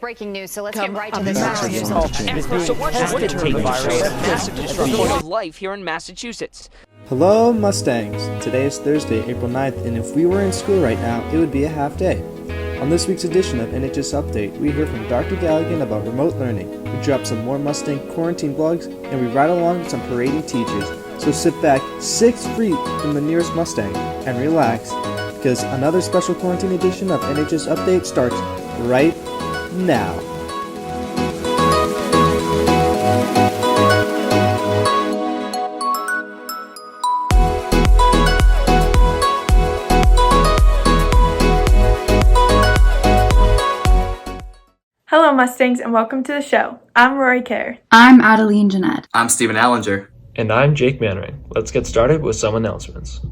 Breaking news, so let's get right to the So what should it take massive disruption of life here in Massachusetts? Hello, Mustangs. Today is Thursday, April 9th, and if we were in school right now, it would be a half day. On this week's edition of NHS Update, we hear from Dr. Galligan about remote learning, we drop some more Mustang quarantine blogs, and we ride along with some parading teachers. So sit back 6 feet from the nearest Mustang and relax, because another special quarantine edition of NHS Update starts right now. Hello Mustangs and welcome to the show. I'm Rory Kerr. I'm Adeline Jeanette. I'm Stephen Allinger. And I'm Jake Mannering. Let's get started with some announcements.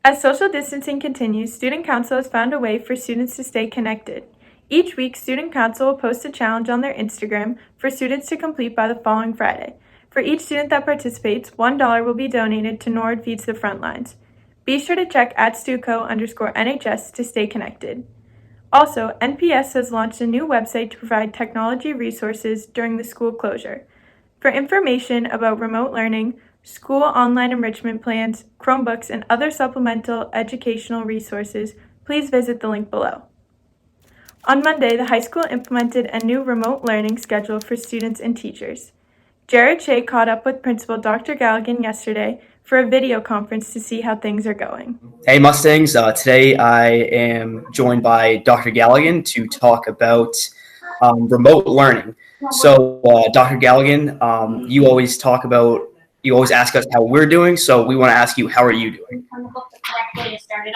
As social distancing continues, Student Council has found a way for students to stay connected. Each week, Student Council will post a challenge on their Instagram for students to complete by the following Friday. For each student that participates, $1 will be donated to NORD Feeds the Frontlines. Be sure to check @stuco_NHS to stay connected. Also, NPS has launched a new website to provide technology resources during the school closure. For information about remote learning, school online enrichment plans, Chromebooks, and other supplemental educational resources, please visit the link below. On Monday, the high school implemented a new remote learning schedule for students and teachers. Jared Shea caught up with Principal Dr. Galligan yesterday for a video conference to see how things are going. Hey Mustangs, today I am joined by Dr. Galligan to talk about remote learning. So Dr. Galligan, you always ask us how we're doing, so we want to ask you, how are you doing?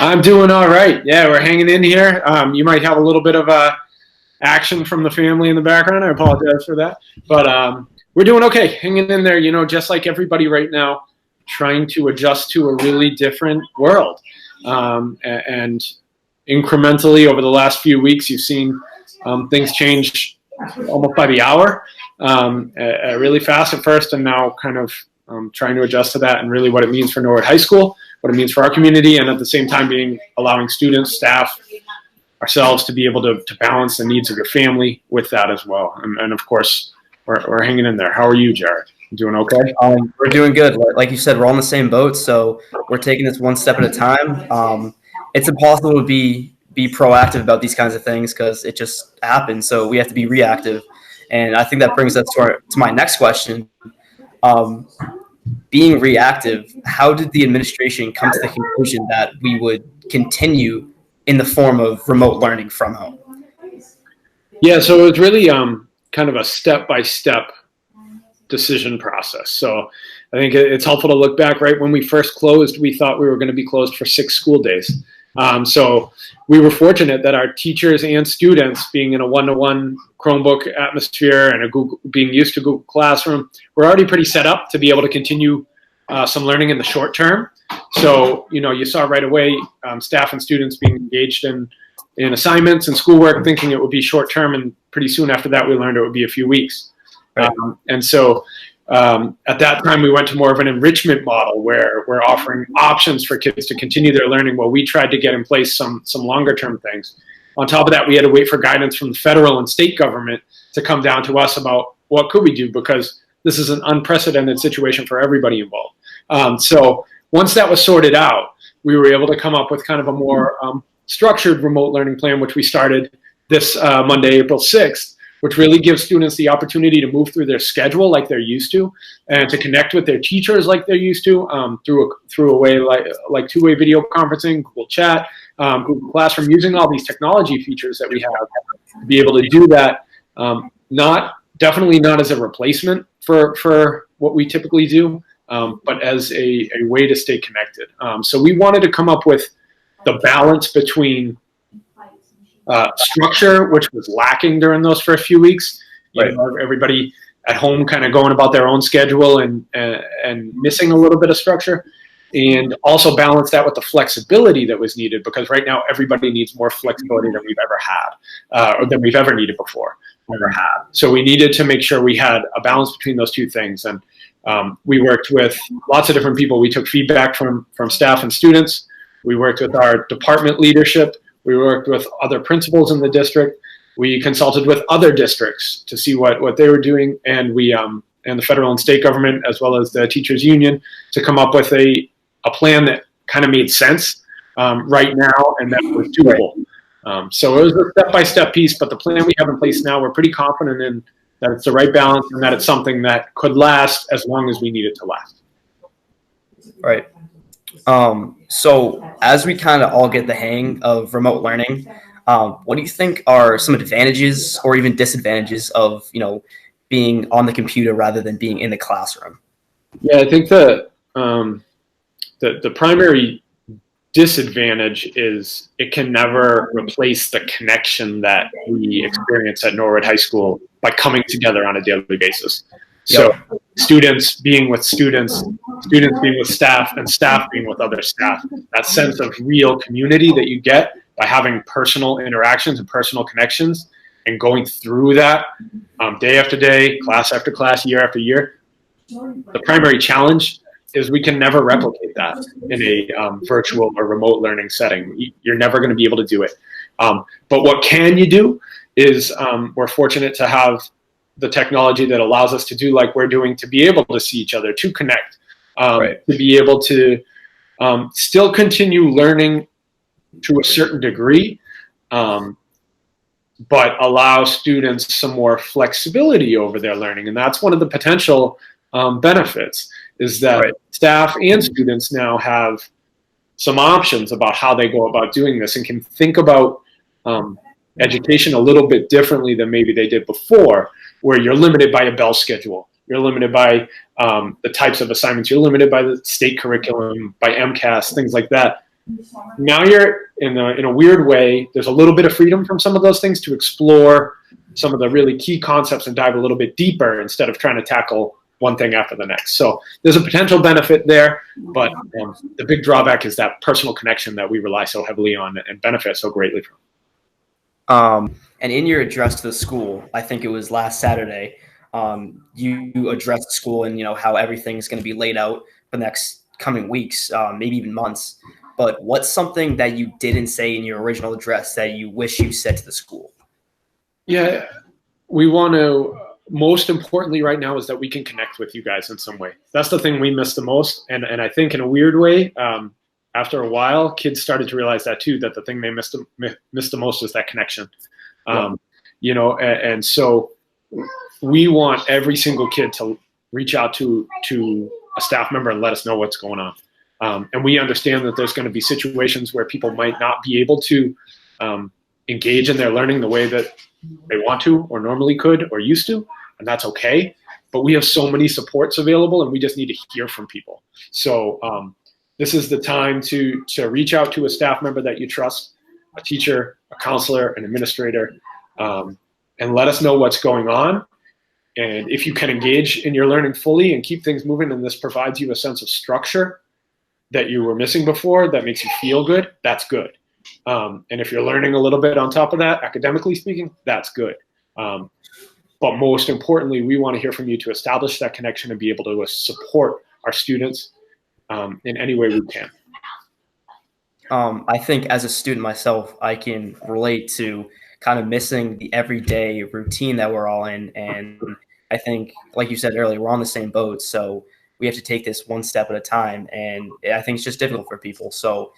I'm doing all right. Yeah, we're hanging in here. You might have a little bit of action from the family in the background. I apologize for that. But we're doing okay, hanging in there, just like everybody right now, trying to adjust to a really different world. And incrementally over the last few weeks, you've seen things change almost by the hour, really fast at first, and now kind of trying to adjust to that and really what it means for Norwood High School, what it means for our community, and at the same time allowing students, staff, ourselves to be able to balance the needs of your family with that as well. And of course, we're hanging in there. How are you, Jared? Doing okay? We're doing good. Like you said, we're on the same boat, so we're taking this one step at a time. It's impossible to be proactive about these kinds of things because it just happens, so we have to be reactive. And I think that brings us to my next question. Being reactive, how did the administration come to the conclusion that we would continue in the form of remote learning from home? Yeah, so it was really kind of a step-by-step decision process. So I think it's helpful to look back. Right when we first closed, we thought we were going to be closed for 6 school days. So we were fortunate that our teachers and students, being in a one-to-one Chromebook atmosphere and being used to Google Classroom, were already pretty set up to be able to continue some learning in the short term. So, you saw right away staff and students being engaged in assignments and schoolwork, thinking it would be short term, and pretty soon after that, we learned it would be a few weeks. Right. And so at that time, we went to more of an enrichment model where we're offering options for kids to continue their learning while we tried to get in place some longer term things. On top of that, we had to wait for guidance from the federal and state government to come down to us about what could we do, because this is an unprecedented situation for everybody involved. So once that was sorted out, we were able to come up with kind of a more structured remote learning plan, which we started this Monday, April 6th, which really gives students the opportunity to move through their schedule like they're used to, and to connect with their teachers like they're used to through a way like two-way video conferencing, Google Chat, Google Classroom, using all these technology features that we have to be able to do that. Definitely not as a replacement for what we typically do, but as a way to stay connected. So we wanted to come up with the balance between structure, which was lacking during those first few weeks. You know, everybody at home kind of going about their own schedule and missing a little bit of structure, and also balance that with the flexibility that was needed, because right now everybody needs more flexibility than we've ever had, or than we've ever needed before. So we needed to make sure we had a balance between those two things. And we worked with lots of different people. We took feedback from staff and students. We worked with our department leadership. We worked with other principals in the district. We consulted with other districts to see what they were doing, and we and the federal and state government, as well as the teachers union, to come up with a plan that kind of made sense right now and that was doable. So it was a step-by-step piece, but the plan we have in place now, we're pretty confident in that it's the right balance and that it's something that could last as long as we need it to last. Right. So as we kind of all get the hang of remote learning, what do you think are some advantages or even disadvantages of, being on the computer rather than being in the classroom? Yeah, I think the primary disadvantage is it can never replace the connection that we experience at Norwood High School by coming together on a daily basis. So students being with students, students being with staff, and staff being with other staff, that sense of real community that you get by having personal interactions and personal connections and going through that day after day, class after class, year after year. The primary challenge is we can never replicate that in a virtual or remote learning setting. You're never going to be able to do it. But what can you do is we're fortunate to have the technology that allows us to do like we're doing, to be able to see each other, to connect, to be able to still continue learning to a certain degree, but allow students some more flexibility over their learning. And that's one of the potential benefits, is that staff and students now have some options about how they go about doing this and can think about education a little bit differently than maybe they did before, where you're limited by a bell schedule. You're limited by the types of assignments. You're limited by the state curriculum, by MCAS, things like that. Now you're in a weird way, there's a little bit of freedom from some of those things to explore some of the really key concepts and dive a little bit deeper instead of trying to tackle one thing after the next. So there's a potential benefit there, but the big drawback is that personal connection that we rely so heavily on and benefit so greatly from. And in your address to the school, I think it was last Saturday, you addressed the school and how everything's going to be laid out for the next coming weeks, maybe even months. But what's something that you didn't say in your original address that you wish you said to the school? Yeah, we want to, most importantly right now, is that we can connect with you guys in some way. That's the thing we miss the most. And I think in a weird way, after a while, kids started to realize that too, that the thing they missed the most is that connection. And so we want every single kid to reach out to a staff member and let us know what's going on. And we understand that there's going to be situations where people might not be able to engage in their learning the way that they want to or normally could or used to, and that's okay. But we have so many supports available, and we just need to hear from people. So this is the time to reach out to a staff member that you trust, a teacher, a counselor, an administrator, and let us know what's going on. And if you can engage in your learning fully and keep things moving, and this provides you a sense of structure that you were missing before, that makes you feel good, that's good. And if you're learning a little bit on top of that, academically speaking, that's good. But most importantly, we want to hear from you to establish that connection and be able to support our students in any way we can. I think as a student myself, I can relate to kind of missing the everyday routine that we're all in. And I think, like you said earlier, we're on the same boat. So we have to take this one step at a time. And I think it's just difficult for people. So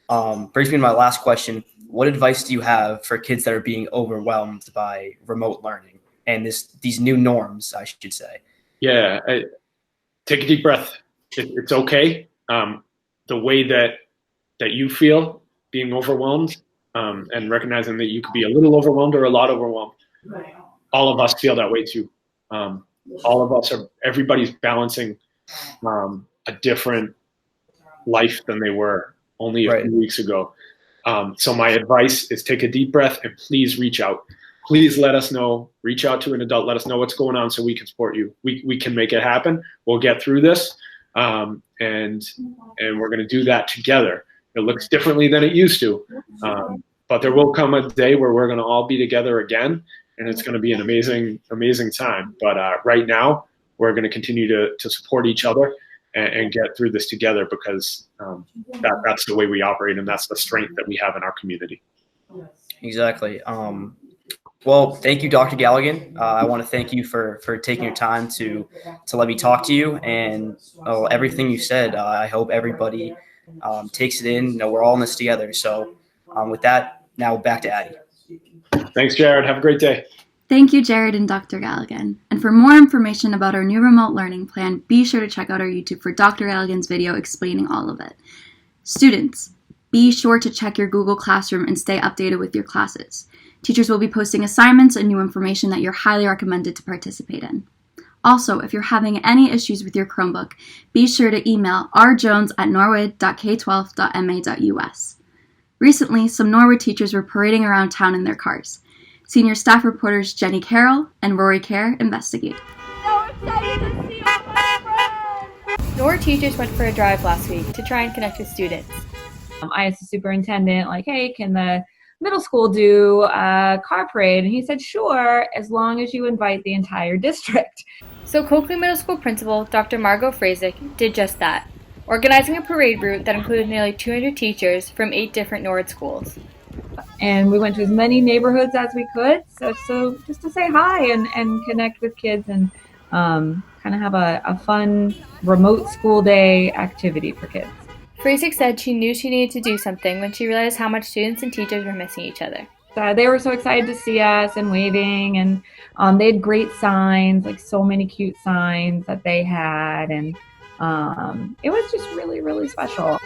brings me to my last question. What advice do you have for kids that are being overwhelmed by remote learning and these new norms, I should say? Yeah, take a deep breath. It's okay. The way that you feel being overwhelmed, and recognizing that you could be a little overwhelmed or a lot overwhelmed. All of us feel that way too. everybody's balancing a different life than they were only a few weeks ago. So my advice is take a deep breath and please reach out. Please let us know, reach out to an adult, let us know what's going on so we can support you. We can make it happen. We'll get through this. And we're going to do that together. It looks differently than it used to. But there will come a day where we're going to all be together again, and it's going to be an amazing, amazing time. But right now, we're going to continue to support each other and get through this together, because that's the way we operate, and that's the strength that we have in our community. Exactly. Well, thank you, Dr. Galligan. I want to thank you for taking your time to let me talk to you, and everything you said. I hope everybody takes it in. We're all in this together. So with that, now back to Addie. Thanks, Jared. Have a great day. Thank you, Jared and Dr. Galligan. And for more information about our new remote learning plan, be sure to check out our YouTube for Dr. Galligan's video explaining all of it. Students, be sure to check your Google Classroom and stay updated with your classes. Teachers will be posting assignments and new information that you're highly recommended to participate in. Also, if you're having any issues with your Chromebook, be sure to email rjones@norwood.k12.ma.us. Recently, some Norwood teachers were parading around town in their cars. Senior staff reporters Jenny Carroll and Rory Kerr investigate. So excited to see all my friends! Norwood teachers went for a drive last week to try and connect with students. I asked the superintendent, hey, can the middle school do a car parade? And he said, sure, as long as you invite the entire district. So Coakley Middle School principal Dr. Margot Frasick did just that, organizing a parade route that included nearly 200 teachers from 8 different Norwood schools. And we went to as many neighborhoods as we could, so just to say hi and connect with kids and kind of have a fun remote school day activity for kids. Frasick said she knew she needed to do something when she realized how much students and teachers were missing each other. They were so excited to see us and waving, and they had great signs, so many cute signs that they had, and it was just really, really special.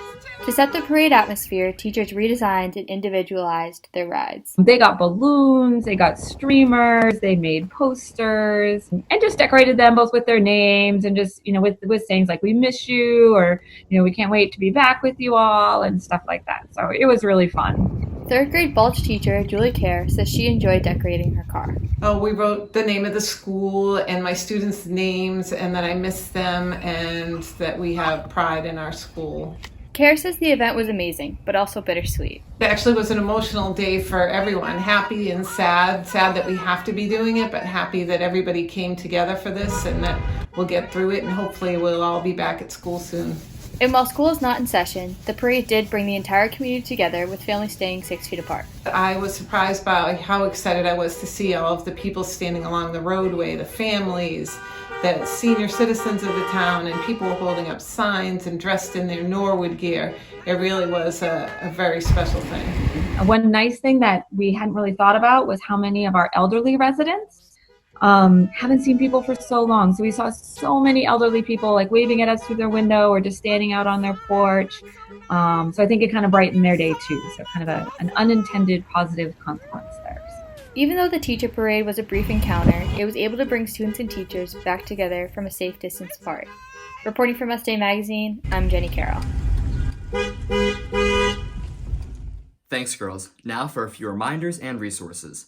To set the parade atmosphere, teachers redesigned and individualized their rides. They got balloons, they got streamers, they made posters, and just decorated them both with their names and just, with sayings like, we miss you, or, we can't wait to be back with you all, and stuff like that. So it was really fun. 3rd grade Balch teacher Julie Kerr says she enjoyed decorating her car. We wrote the name of the school and my students' names, and that I miss them and that we have pride in our school. Kerr says the event was amazing, but also bittersweet. It actually was an emotional day for everyone, happy and sad. Sad that we have to be doing it, but happy that everybody came together for this and that we'll get through it, and hopefully we'll all be back at school soon. And while school is not in session, the parade did bring the entire community together, with families staying 6 feet apart. I was surprised by how excited I was to see all of the people standing along the roadway, the families, the senior citizens of the town, and people holding up signs and dressed in their Norwood gear. It really was a very special thing. One nice thing that we hadn't really thought about was how many of our elderly residents haven't seen people for so long. So we saw so many elderly people waving at us through their window or just standing out on their porch. So I think it kind of brightened their day too. So kind of an unintended positive consequence there. Even though the teacher parade was a brief encounter, it was able to bring students and teachers back together from a safe distance apart. Reporting for Must Day Magazine, I'm Jenny Carroll. Thanks, girls. Now for a few reminders and resources.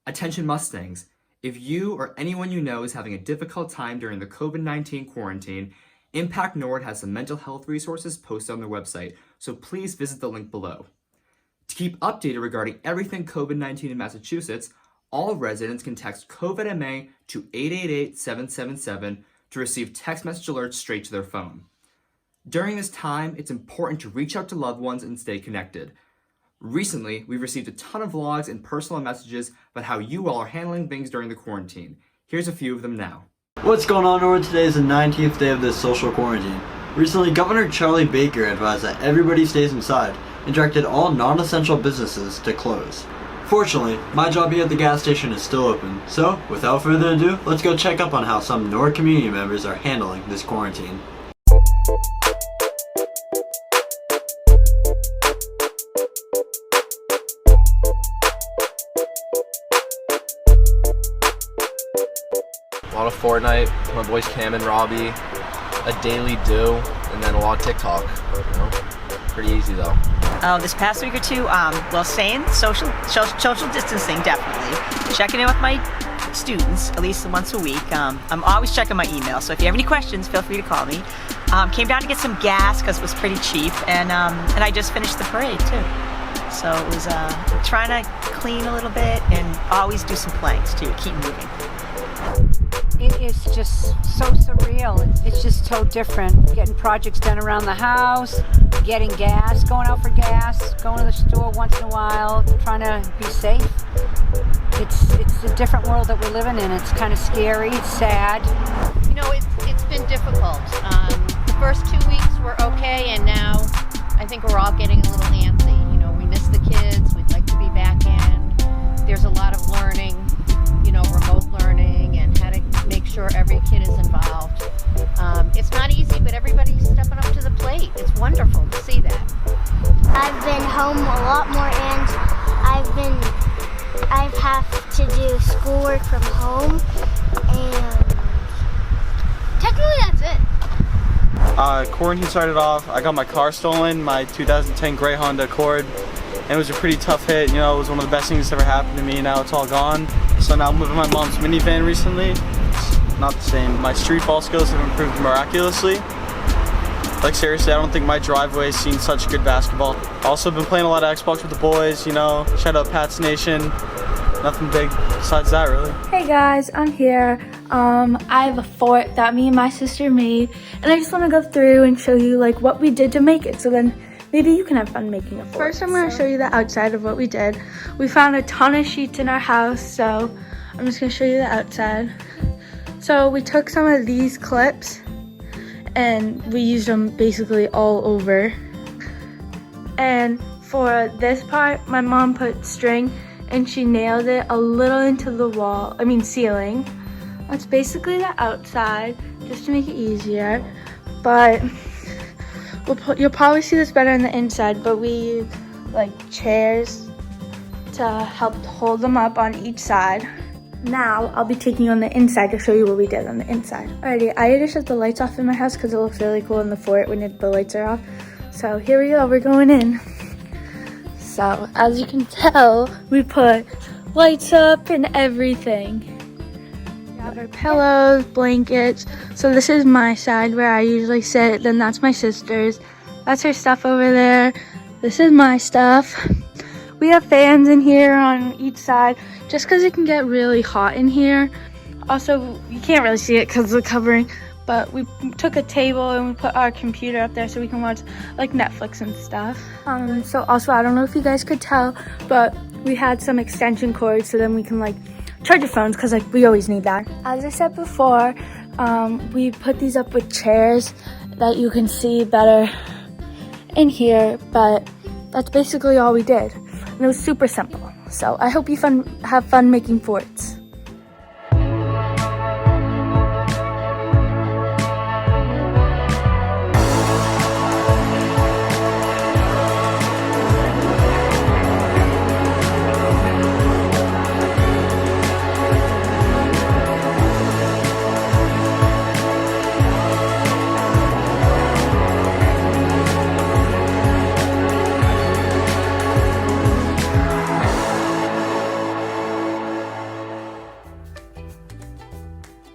Attention Mustangs. If you or anyone you know is having a difficult time during the COVID-19 quarantine, Impact Norwood has some mental health resources posted on their website, so please visit the link below. To keep updated regarding everything COVID-19 in Massachusetts, all residents can text COVID-MA to 888-777 to receive text message alerts straight to their phone. During this time, it's important to reach out to loved ones and stay connected. Recently, we've received a ton of vlogs and personal messages about how you all are handling things during the quarantine. Here's a few of them now. What's going on, Norwood? Today is the 19th day of this social quarantine. Recently, Governor Charlie Baker advised that everybody stays inside and directed all non-essential businesses to close. Fortunately, my job here at the gas station is still open, so without further ado, let's go check up on how some Norwood community members are handling this quarantine. lot of Fortnite with my boys Cam and Robbie, a daily do, and then a lot of TikTok. You know, pretty easy though. This past week or two, well, staying social distancing, definitely. Checking in with my students at least once a week. I'm always checking my email, so if you have any questions, feel free to call me. Came down to get some gas because it was pretty cheap, and I just finished the parade too. So it was trying to clean a little bit and always do some planks too, keep moving. It is just so surreal. It's just so different. Getting projects done around the house, getting gas, going out for gas, going to the store once in a while, trying to be safe. It's a different world that we're living in. It's kind of scary, it's sad. You know, it's been difficult. The first 2 weeks were okay, and now I think we're all getting a little antsy. You know, we miss the kids, we'd like to be back in. There's a lot of learning, you know, remote learning, and how to make sure every kid is involved. It's not easy, but everybody's stepping up to the plate. It's wonderful to see that. I've been home a lot more, and I've have to do schoolwork from home, and technically that's it. Quarantine started off, I got my car stolen, my 2010 gray Honda Accord, and it was a pretty tough hit. You know, it was one of the best things that's ever happened to me. Now it's all gone. So now I'm moving my mom's minivan recently. It's not the same. My street ball skills have improved miraculously. Like seriously, I don't think my driveway has seen such good basketball. Also been playing a lot of Xbox with the boys, you know, shout out Pats Nation. Nothing big besides that really. Hey guys, I'm here. I have a fort that me and my sister made, and I just want to go through and show you like what we did to make it, so then maybe you can have fun making a fort. First, I'm going to show you the outside of what we did. We found a ton of sheets in our house, so I'm just going to show you the outside. So we took some of these clips and we used them basically all over. And for this part, my mom put string and she nailed it a little into the ceiling. That's basically the outside, just to make it easier. But you'll probably see this better on the inside, but we use like chairs to help hold them up on each side. Now I'll be taking you on the inside to show you what we did on the inside. Alrighty, I had to shut the lights off in my house because it looks really cool in the fort when the lights are off. So here we go, we're going in. So as you can tell, we put lights up and everything. We have our pillows, blankets. So this is my side where I usually sit, then that's my sister's. That's her stuff over there. This is my stuff. We have fans in here on each side just because it can get really hot in here. Also, you can't really see it because of the covering, but we took a table and we put our computer up there so we can watch like Netflix and stuff. So also, I don't know if you guys could tell, but we had some extension cords so then we can like charge your phones because like we always need that. As I said before, we put these up with chairs that you can see better in here, but that's basically all we did. And it was super simple. So I hope you have fun making forts.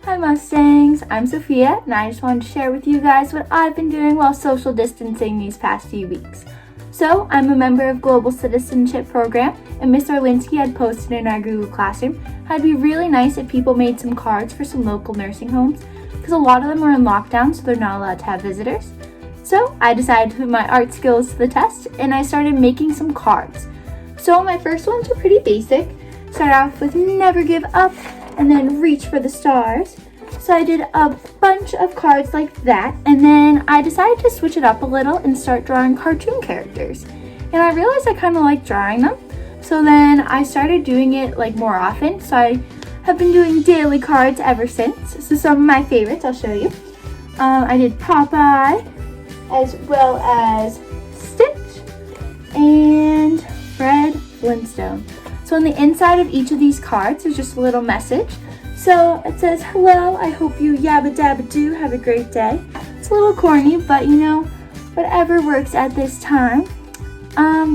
Hi Mustangs, I'm Sophia, and I just wanted to share with you guys what I've been doing while social distancing these past few weeks. So, I'm a member of Global Citizenship Program, and Miss Orlinsky had posted in our Google Classroom how it'd be really nice if people made some cards for some local nursing homes, because a lot of them are in lockdown, so they're not allowed to have visitors. So, I decided to put my art skills to the test, and I started making some cards. So, my first ones were pretty basic. Start off with never give up, and then reach for the stars. So I did a bunch of cards like that, and then I decided to switch it up a little and start drawing cartoon characters. And I realized I kind of like drawing them, so then I started doing it like more often. So I have been doing daily cards ever since. So some of my favorites, I'll show you. I did Popeye, as well as Stitch, and Fred Flintstone. So on the inside of each of these cards, there's just a little message. So it says, hello, I hope you yabba dabba do have a great day. It's a little corny, but you know, whatever works at this time.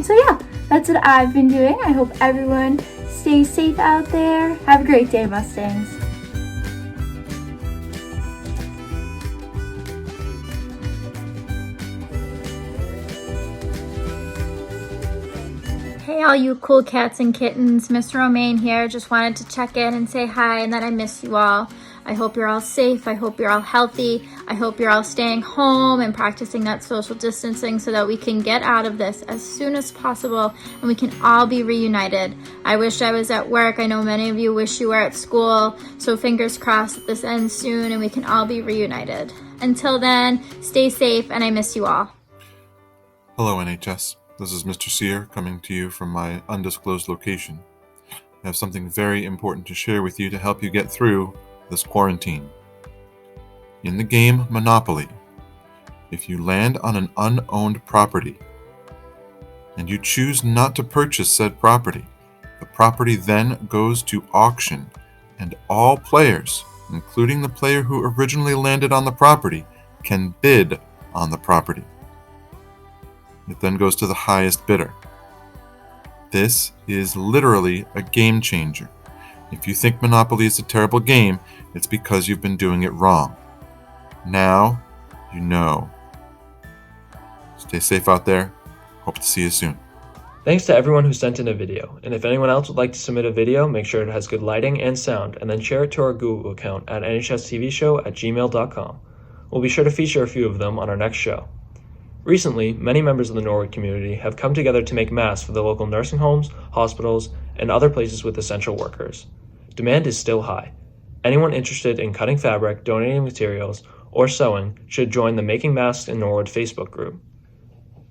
So yeah, that's what I've been doing. I hope everyone stays safe out there. Have a great day, Mustangs. Hey all you cool cats and kittens, Miss Romaine here. Just wanted to check in and say hi and that I miss you all. I hope you're all safe. I hope you're all healthy. I hope you're all staying home and practicing that social distancing so that we can get out of this as soon as possible and we can all be reunited. I wish I was at work. I know many of you wish you were at school. So fingers crossed that this ends soon and we can all be reunited. Until then, stay safe and I miss you all. Hello, NHS. This is Mr. Sear coming to you from my undisclosed location. I have something very important to share with you to help you get through this quarantine. In the game Monopoly, if you land on an unowned property and you choose not to purchase said property, the property then goes to auction and all players, including the player who originally landed on the property, can bid on the property. It then goes to the highest bidder. This is literally a game changer. If you think Monopoly is a terrible game, it's because you've been doing it wrong. Now, you know. Stay safe out there. Hope to see you soon. Thanks to everyone who sent in a video, and if anyone else would like to submit a video, make sure it has good lighting and sound, and then share it to our Google account at nhstvshow@gmail.com. We'll be sure to feature a few of them on our next show. Recently, many members of the Norwood community have come together to make masks for the local nursing homes, hospitals, and other places with essential workers. Demand is still high. Anyone interested in cutting fabric, donating materials, or sewing should join the Making Masks in Norwood Facebook group.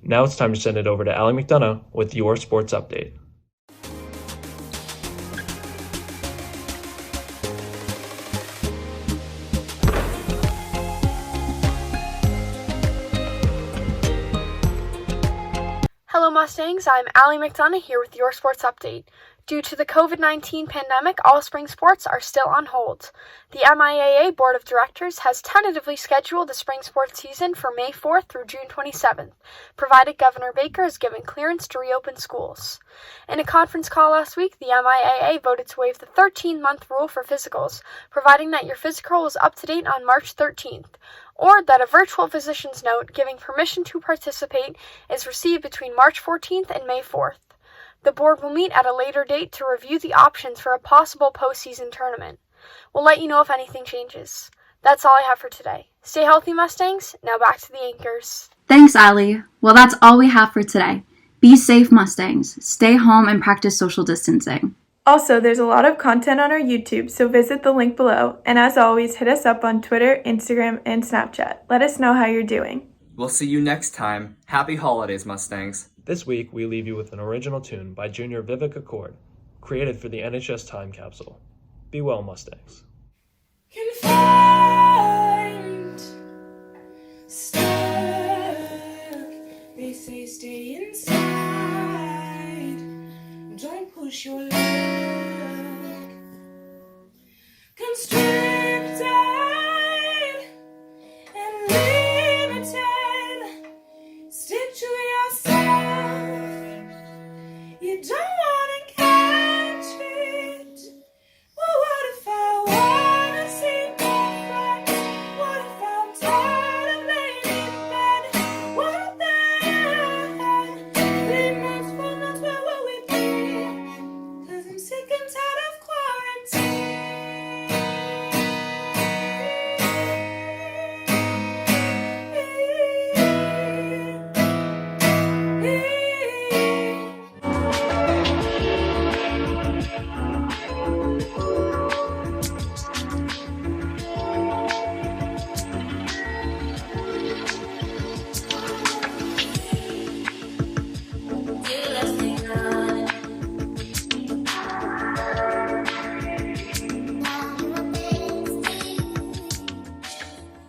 Now it's time to send it over to Allie McDonough with your sports update. Hello Mustangs, I'm Allie McDonough here with your sports update. Due to the COVID-19 pandemic, all spring sports are still on hold. The MIAA Board of Directors has tentatively scheduled the spring sports season for May 4th through June 27th, provided Governor Baker has given clearance to reopen schools. In a conference call last week, the MIAA voted to waive the 13-month rule for physicals, providing that your physical is up to date on March 13th, or that a virtual physician's note giving permission to participate is received between March 14th and May 4th. The board will meet at a later date to review the options for a possible postseason tournament. We'll let you know if anything changes. That's all I have for today. Stay healthy, Mustangs. Now back to the anchors. Thanks, Allie. Well, that's all we have for today. Be safe, Mustangs. Stay home and practice social distancing. Also, there's a lot of content on our YouTube, so visit the link below. And as always, hit us up on Twitter, Instagram, and Snapchat. Let us know how you're doing. We'll see you next time. Happy holidays, Mustangs. This week, we leave you with an original tune by Junior Vivek Accord, created for the NHS Time Capsule. Be well, Mustangs. Can find stuck. They say stay inside. Don't push your